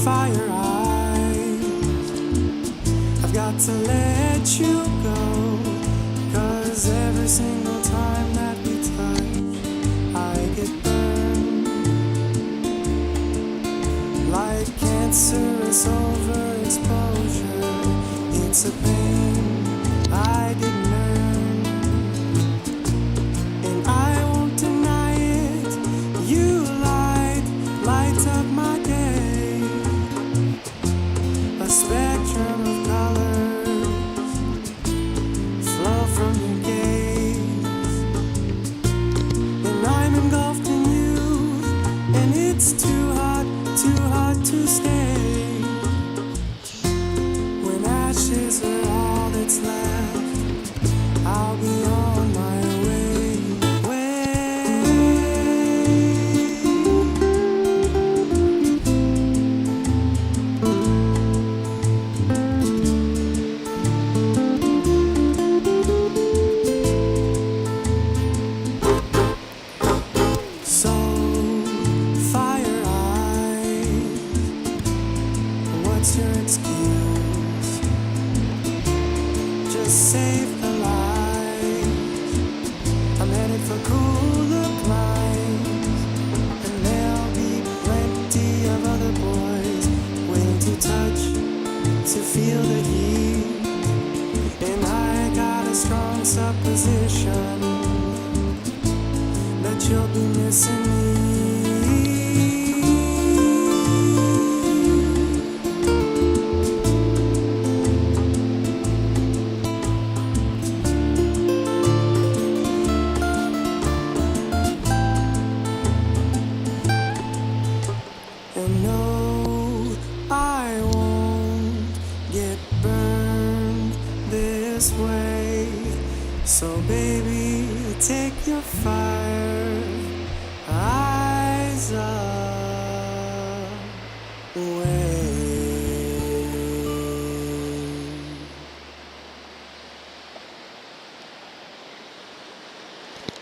fire eyes. I've got to let you go, 'cause every single time that we touch, I get burned like cancerous overexposure. It's a pain I didn't earn, and I won't deny it. You light up my day, a spectrum of colors flow from your gaze, and I'm engulfed in you, and it's too hot to stay. When ashes are all that's left, I'll be on my way. So, fire eyes, what's your excuse? Just save the light. I'm headed for cooler climes, and there'll be plenty of other boys waiting to touch, to feel the heat. And I got a strong supposition that you'll be missing me. And no, I won't get burned this way. So baby, take your fire